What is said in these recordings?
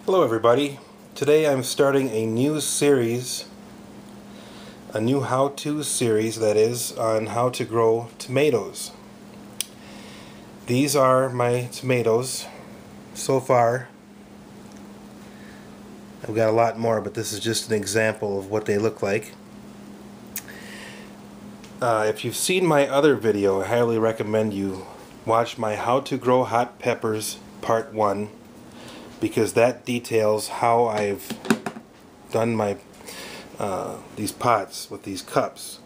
Hello everybody. Today I'm starting a new series, a new how-to series that is, on how to grow tomatoes. These are my tomatoes so far. I've got a lot more, but this is just an example of what they look like. If you've seen my other video, I highly recommend you watch my How to Grow Hot Peppers Part 1, because that details how I've done my these pots with these cups.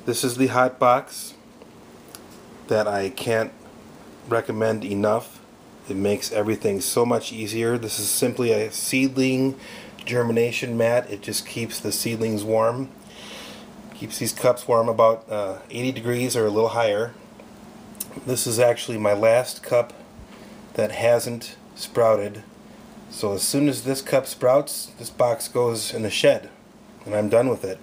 This is the hot box that I can't recommend enough. It makes everything so much easier. This is simply a seedling germination mat. It just keeps the seedlings warm. Keeps these cups warm about 80 degrees or a little higher. This is actually my last cup that hasn't sprouted. So as soon as this cup sprouts, this box goes in the shed and I'm done with it.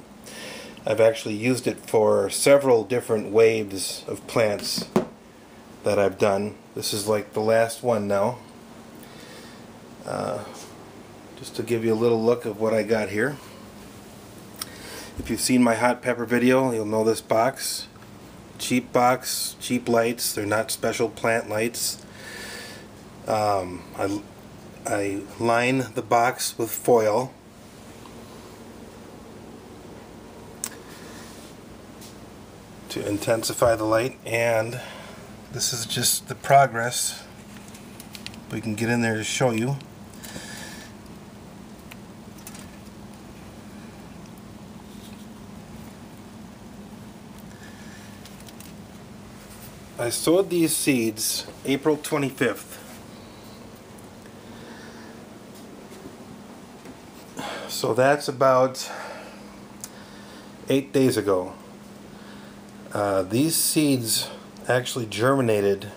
I've actually used it for several different waves of plants that I've done. This is like the last one now. Just to give you a little look of what I got here. If you've seen my hot pepper video, you'll know this box. Cheap box, cheap lights. They're not special plant lights. I line the box with foil. To intensify the light, and this is just the progress. We can get in there to show you. I sowed these seeds April 25th. So that's about 8 days ago. These seeds actually germinated,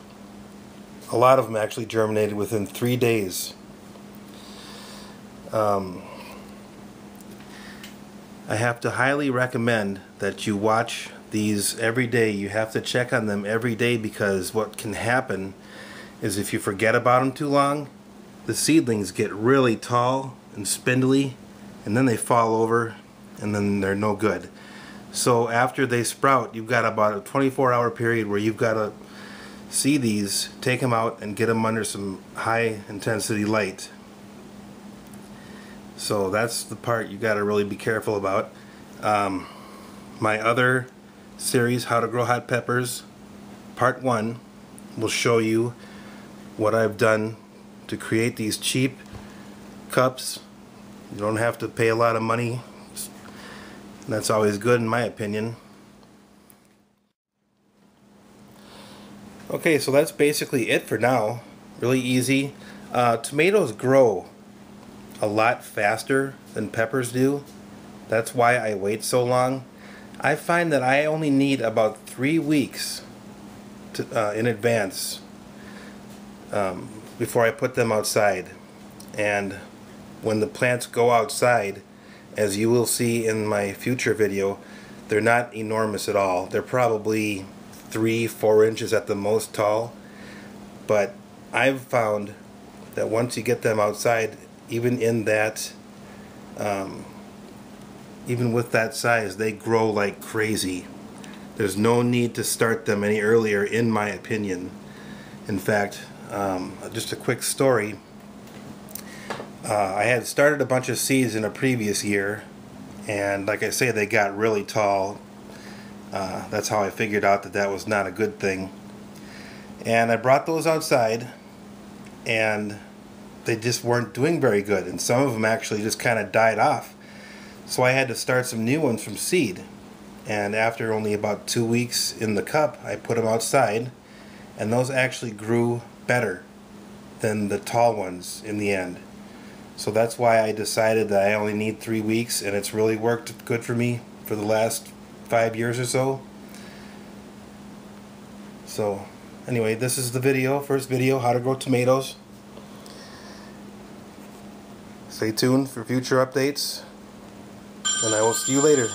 a lot of them actually germinated within 3 days. I have to highly recommend that you watch these every day. You have to check on them every day, because what can happen is if you forget about them too long, the seedlings get really tall and spindly, and then they fall over and then they're no good. So after they sprout, you've got about a 24-hour period where you've got to see these, take them out and get them under some high intensity light. So that's the part you got to really be careful about. My other series, How to Grow Hot Peppers Part 1, will show you what I've done to create these cheap cups. You don't have to pay a lot of money. That's always good in my opinion. Okay, so that's basically it for now. Really easy. Tomatoes grow a lot faster than peppers do. That's why I wait so long. I find that I only need about 3 weeks in advance before I put them outside. And when the plants go outside, as you will see in my future video, they're not enormous at all. They're probably 3-4 inches at the most tall. But I've found that once you get them outside, even in that, even with that size, they grow like crazy. There's no need to start them any earlier, in my opinion. In fact, just a quick story. I had started a bunch of seeds in a previous year, and like I say, they got really tall. That's how I figured out that that was not a good thing. And I brought those outside, and they just weren't doing very good, and some of them actually just kind of died off. So I had to start some new ones from seed, and after only about 2 weeks in the cup, I put them outside, and those actually grew better than the tall ones in the end. So that's why I decided that I only need 3 weeks, and it's really worked good for me for the last 5 years or so. So anyway, this is the video, first video, how to grow tomatoes. Stay tuned for future updates, and I will see you later.